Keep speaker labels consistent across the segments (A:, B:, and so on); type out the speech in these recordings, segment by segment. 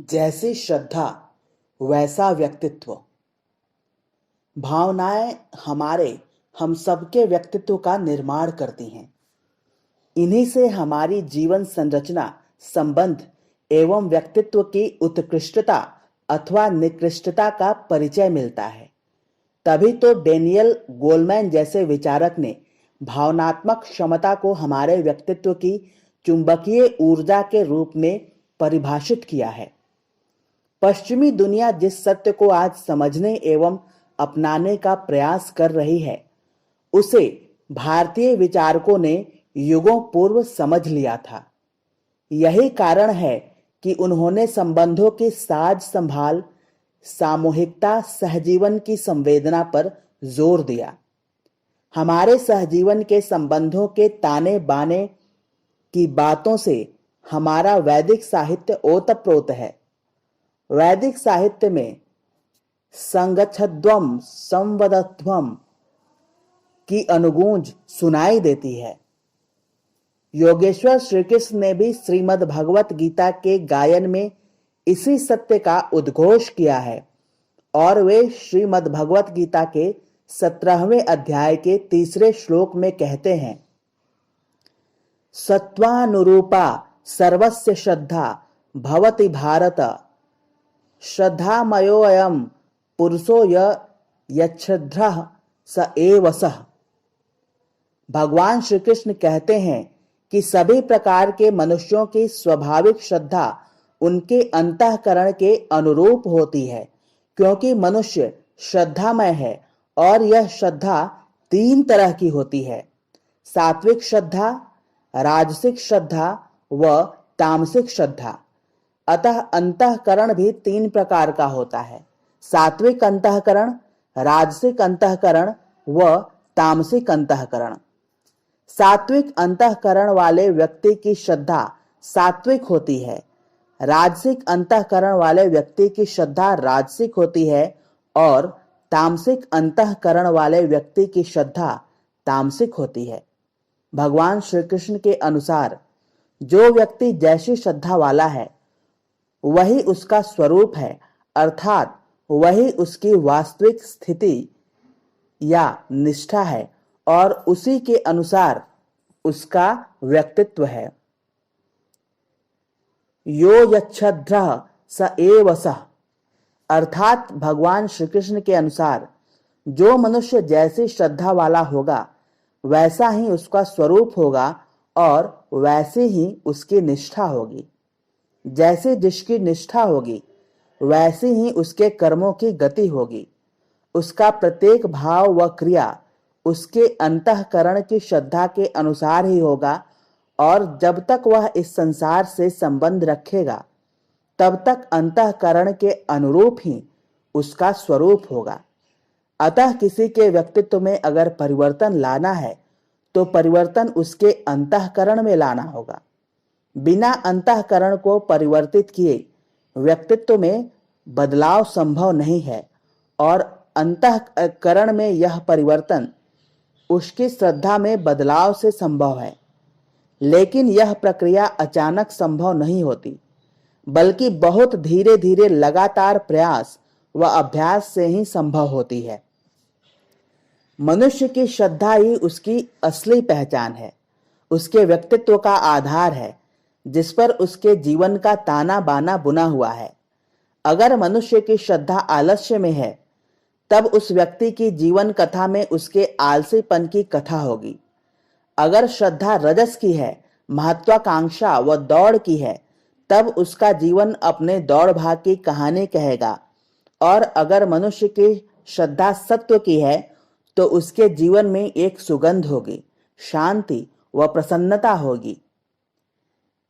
A: जैसी श्रद्धा वैसा व्यक्तित्व। भावनाएं हम सबके व्यक्तित्व का निर्माण करती हैं। इन्हीं से हमारी जीवन संरचना, संबंध एवं व्यक्तित्व की उत्कृष्टता अथवा निकृष्टता का परिचय मिलता है। तभी तो डेनियल गोलमैन जैसे विचारक ने भावनात्मक क्षमता को हमारे व्यक्तित्व की चुंबकीय ऊर्जा के रूप में परिभाषित किया है। पश्चिमी दुनिया जिस सत्य को आज समझने एवं अपनाने का प्रयास कर रही है, उसे भारतीय विचारकों ने युगों पूर्व समझ लिया था। यही कारण है कि उन्होंने संबंधों की साज संभाल, सामूहिकता, सहजीवन की संवेदना पर जोर दिया। हमारे सहजीवन के संबंधों के ताने बाने की बातों से हमारा वैदिक साहित्य ओतप्रोत है। वैदिक साहित्य में संगच्छध्वम संवदध्वम की अनुगूंज सुनाई देती है। योगेश्वर श्री कृष्ण ने भी श्रीमद् भगवत गीता के गायन में इसी सत्य का उद्घोष किया है और वे श्रीमद् भगवत गीता के 17वें अध्याय के 3 श्लोक में कहते हैं, सत्वानुरूपा सर्वस्य श्रद्धा भवति भारत, श्रद्धामयोऽयं पुरुषो यच्छ्रद्धः स एव सः। भगवान श्री कृष्ण कहते हैं कि सभी प्रकार के मनुष्यों की स्वाभाविक श्रद्धा उनके अंतःकरण के अनुरूप होती है, क्योंकि मनुष्य श्रद्धामय है और यह श्रद्धा 3 तरह की होती है, सात्विक श्रद्धा, राजसिक श्रद्धा व तामसिक श्रद्धा। अतः अंतःकरण भी 3 प्रकार का होता है, सात्विक अंतःकरण, राजसिक अंतःकरण व तामसिक अंतःकरण। सात्विक अंतःकरण वाले व्यक्ति की श्रद्धा सात्विक होती है, राजसिक अंतःकरण वाले व्यक्ति की श्रद्धा राजसिक होती है और तामसिक अंतःकरण वाले व्यक्ति की श्रद्धा तामसिक होती है। भगवान श्री कृष्ण के अनुसार जो व्यक्ति जैसी श्रद्धा वाला है वही उसका स्वरूप है, अर्थात वही उसकी वास्तविक स्थिति या निष्ठा है और उसी के अनुसार उसका व्यक्तित्व है। यो यच्छ्रद्धः स एव सः, अर्थात भगवान श्री कृष्ण के अनुसार जो मनुष्य जैसी श्रद्धा वाला होगा वैसा ही उसका स्वरूप होगा और वैसी ही उसकी निष्ठा होगी। जैसे जिसकी निष्ठा होगी वैसी ही उसके कर्मों की गति होगी। उसका प्रत्येक भाव व क्रिया उसके अंतःकरण की श्रद्धा के अनुसार ही होगा और जब तक वह इस संसार से संबंध रखेगा तब तक अंतःकरण के अनुरूप ही उसका स्वरूप होगा। अतः किसी के व्यक्तित्व में अगर परिवर्तन लाना है तो परिवर्तन उसके अंतःकरण में लाना होगा। बिना अंतःकरण को परिवर्तित किए व्यक्तित्व में बदलाव संभव नहीं है और अंतःकरण में यह परिवर्तन उसकी श्रद्धा में बदलाव से संभव है। लेकिन यह प्रक्रिया अचानक संभव नहीं होती, बल्कि बहुत धीरे धीरे लगातार प्रयास व अभ्यास से ही संभव होती है। मनुष्य की श्रद्धा ही उसकी असली पहचान है, उसके व्यक्तित्व का आधार है, जिस पर उसके जीवन का ताना बाना बुना हुआ है। अगर मनुष्य की श्रद्धा आलस्य में है तब उस व्यक्ति की जीवन कथा में उसके आलसीपन की कथा होगी। अगर श्रद्धा रजस की है, महत्वाकांक्षा व दौड़ की है, तब उसका जीवन अपने दौड़ भाग की कहानी कहेगा। और अगर मनुष्य की श्रद्धा सत्व की है तो उसके जीवन में एक सुगंध होगी, शांति व प्रसन्नता होगी।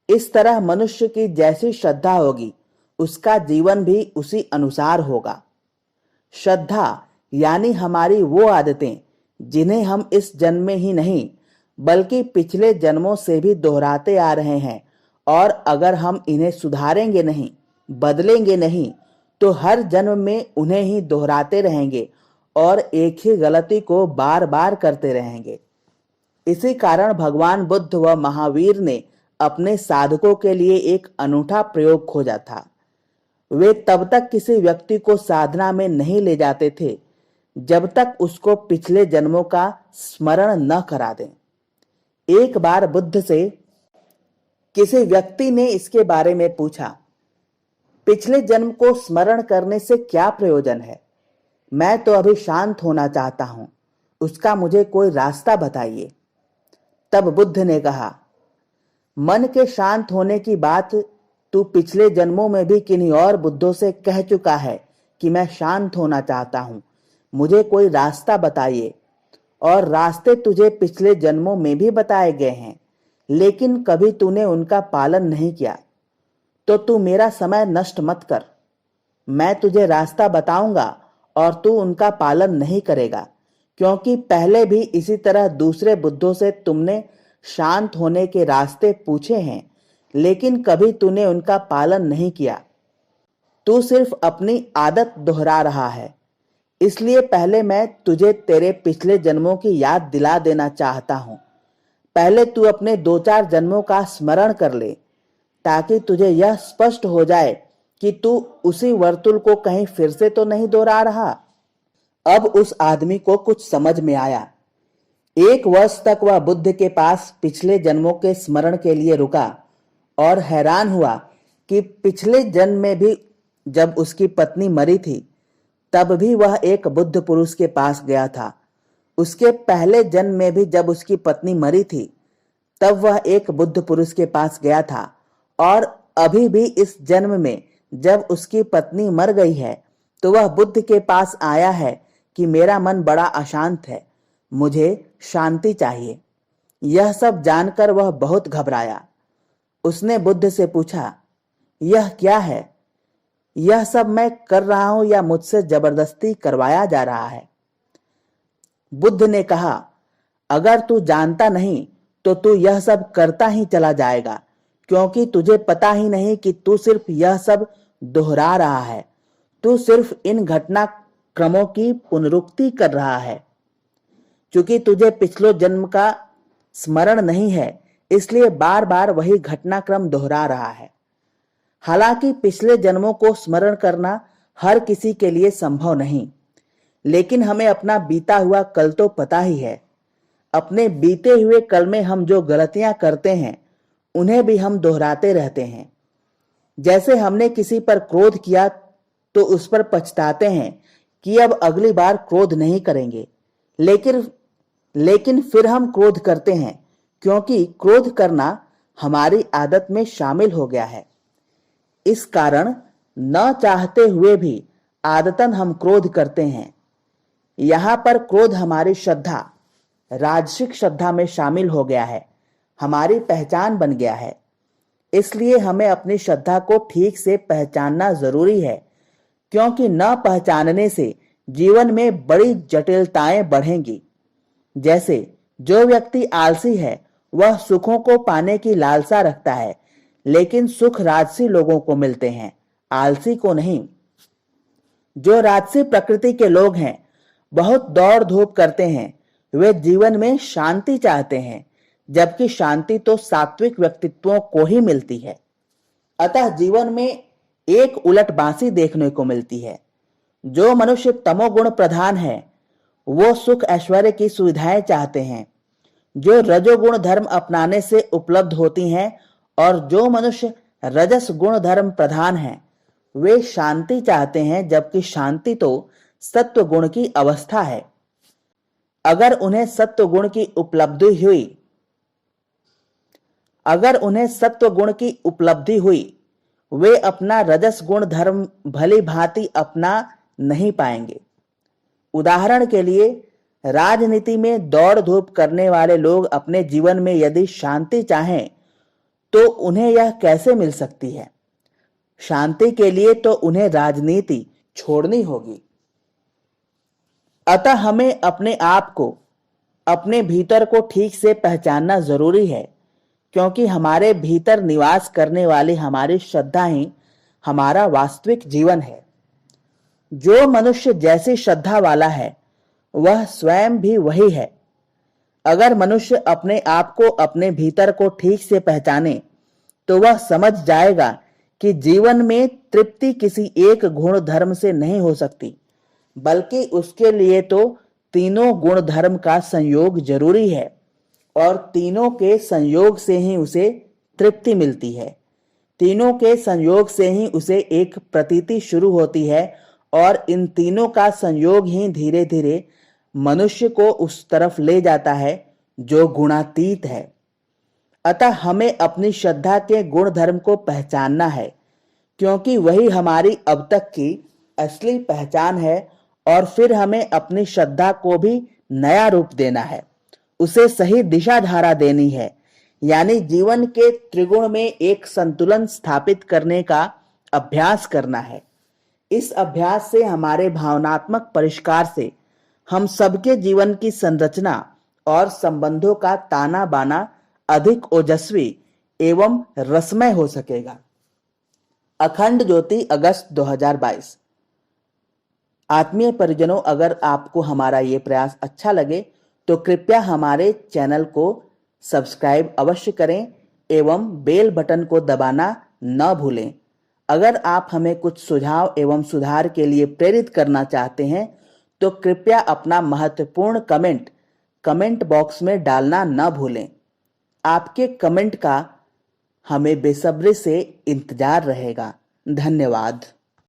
A: इस तरह मनुष्य की जैसी श्रद्धा होगी उसका जीवन भी उसी अनुसार होगा। श्रद्धा यानी हमारी वो आदतें जिन्हें हम इस जन्म में ही नहीं बल्कि पिछले जन्मों से भी दोहराते आ रहे हैं, और अगर हम इन्हें सुधारेंगे नहीं, बदलेंगे नहीं तो हर जन्म में उन्हें ही दोहराते रहेंगे और एक ही गलती को बार बार करते रहेंगे। इसी कारण भगवान बुद्ध व महावीर ने अपने साधकों के लिए एक अनूठा प्रयोग खोजा था। वे तब तक किसी व्यक्ति को साधना में नहीं ले जाते थे जब तक उसको पिछले जन्मों का स्मरण न करा दें। एक बार बुद्ध से किसी व्यक्ति ने इसके बारे में पूछा, पिछले जन्म को स्मरण करने से क्या प्रयोजन है? मैं तो अभी शांत होना चाहता हूं, उसका मुझे कोई रास्ता बताइए। तब बुद्ध ने कहा, मन के शांत होने की बात तू पिछले जन्मों में भी किन्हीं और बुद्धों से कह चुका है कि मैं शांत होना चाहता हूं, मुझे कोई रास्ता बताइए। और रास्ते तुझे पिछले जन्मों में भी बताए गए हैं, लेकिन कभी तूने उनका पालन नहीं किया। तो तू मेरा समय नष्ट मत कर। मैं तुझे रास्ता बताऊंगा और तू उनका पालन नहीं करेगा, क्योंकि पहले भी इसी तरह दूसरे बुद्धों से तुमने शांत होने के रास्ते पूछे हैं, लेकिन कभी तूने उनका पालन नहीं किया। तू सिर्फ अपनी आदत दोहरा रहा है। इसलिए पहले मैं तुझे तेरे पिछले जन्मों की याद दिला देना चाहता हूं। पहले तू अपने 2-4 जन्मों का स्मरण कर ले, ताकि तुझे यह स्पष्ट हो जाए कि तू उसी वर्तुल को कहीं फिर से तो नहीं दोहरा रहा। अब उस आदमी को कुछ समझ में आया। 1 वर्ष तक वह बुद्ध के पास पिछले जन्मों के स्मरण के लिए रुका और हैरान हुआ कि पिछले जन्म में भी जब उसकी पत्नी मरी थी, तब भी वह एक बुद्ध पुरुष के पास गया था। उसके पहले जन्म में भी जब उसकी पत्नी मरी थी, तब वह एक बुद्ध पुरुष के पास गया था। और अभी भी इस जन्म में जब उसकी पत्नी मर गई है, तो वह बुद्ध के पास आया है कि मेरा मन बड़ा अशांत है, मुझे शांति चाहिए। यह सब जानकर वह बहुत घबराया। उसने बुद्ध से पूछा, यह क्या है? यह सब मैं कर रहा हूं या मुझसे जबरदस्ती करवाया जा रहा है? बुद्ध ने कहा, अगर तू जानता नहीं तो तू यह सब करता ही चला जाएगा, क्योंकि तुझे पता ही नहीं कि तू सिर्फ यह सब दोहरा रहा है। तू सिर्फ इन घटनाक्रमों की पुनरुक्ति कर रहा है। क्योंकि तुझे पिछले जन्म का स्मरण नहीं है, इसलिए बार बार वही घटनाक्रम दोहरा रहा है। हालांकि पिछले जन्मों को स्मरण करना हर किसी के लिए संभव नहीं, लेकिन हमें अपना बीता हुआ कल तो पता ही है। अपने बीते हुए कल में हम जो गलतियां करते हैं, उन्हें भी हम दोहराते रहते हैं। जैसे हमने किसी पर क्रोध किया तो उस पर पछताते हैं कि अब अगली बार क्रोध नहीं करेंगे, लेकिन फिर हम क्रोध करते हैं, क्योंकि क्रोध करना हमारी आदत में शामिल हो गया है। इस कारण न चाहते हुए भी आदतन हम क्रोध करते हैं। यहां पर क्रोध हमारी श्रद्धा, राजसिक श्रद्धा में शामिल हो गया है, हमारी पहचान बन गया है। इसलिए हमें अपनी श्रद्धा को ठीक से पहचानना जरूरी है, क्योंकि न पहचानने से जीवन में बड़ी जटिलताएं बढ़ेंगी। जैसे जो व्यक्ति आलसी है, वह सुखों को पाने की लालसा रखता है, लेकिन सुख राजसी लोगों को मिलते हैं, आलसी को नहीं। जो राजसी प्रकृति के लोग हैं, बहुत दौड़ धूप करते हैं, वे जीवन में शांति चाहते हैं, जबकि शांति तो सात्विक व्यक्तित्वों को ही मिलती है। अतः जीवन में एक उलट बांसी देखने को मिलती है। जो मनुष्य तमोगुण प्रधान है, वो सुख ऐश्वर्य की सुविधाएं चाहते हैं, जो रजोगुण धर्म अपनाने से उपलब्ध होती हैं, और जो मनुष्य रजस गुण धर्म प्रधान हैं, वे शांति चाहते हैं, जबकि शांति तो सत्व गुण की अवस्था है। अगर उन्हें सत्व गुण की उपलब्धि हुई, वे अपना रजस गुण धर्म भली भांति अपना नहीं पाएंगे। उदाहरण के लिए, राजनीति में दौड़ धूप करने वाले लोग अपने जीवन में यदि शांति चाहें, तो उन्हें यह कैसे मिल सकती है? शांति के लिए तो उन्हें राजनीति छोड़नी होगी। अतः हमें अपने आप को, अपने भीतर को ठीक से पहचानना जरूरी है, क्योंकि हमारे भीतर निवास करने वाली हमारी श्रद्धा ही हमारा वास्तविक जीवन है। जो मनुष्य जैसी श्रद्धा वाला है, वह स्वयं भी वही है। अगर मनुष्य अपने आप को, अपने भीतर को ठीक से पहचाने, तो वह समझ जाएगा कि जीवन में तृप्ति किसी एक गुण धर्म से नहीं हो सकती, बल्कि उसके लिए तो तीनों गुण धर्म का संयोग जरूरी है और तीनों के संयोग से ही उसे तृप्ति मिलती है। तीनों के संयोग से ही उसे एक प्रतीति शुरू होती है और इन तीनों का संयोग ही धीरे धीरे मनुष्य को उस तरफ ले जाता है जो गुणातीत है। अतः हमें अपनी श्रद्धा के गुण धर्म को पहचानना है, क्योंकि वही हमारी अब तक की असली पहचान है और फिर हमें अपनी श्रद्धा को भी नया रूप देना है, उसे सही दिशा धारा देनी है, यानी जीवन के त्रिगुण में एक संतुलन स्थापित करने का अभ्यास करना है। इस अभ्यास से हमारे भावनात्मक परिष्कार से हम सबके जीवन की संरचना और संबंधों का ताना बाना अधिक ओजस्वी एवं रसमय हो सकेगा। अखंड ज्योति, अगस्त 2022। आत्मीय परिजनों, अगर आपको हमारा ये प्रयास अच्छा लगे तो कृपया हमारे चैनल को सब्सक्राइब अवश्य करें एवं बेल बटन को दबाना न भूलें। अगर आप हमें कुछ सुझाव एवं सुधार के लिए प्रेरित करना चाहते हैं तो कृपया अपना महत्वपूर्ण कमेंट बॉक्स में डालना न भूलें। आपके कमेंट का हमें बेसब्री से इंतजार रहेगा। धन्यवाद।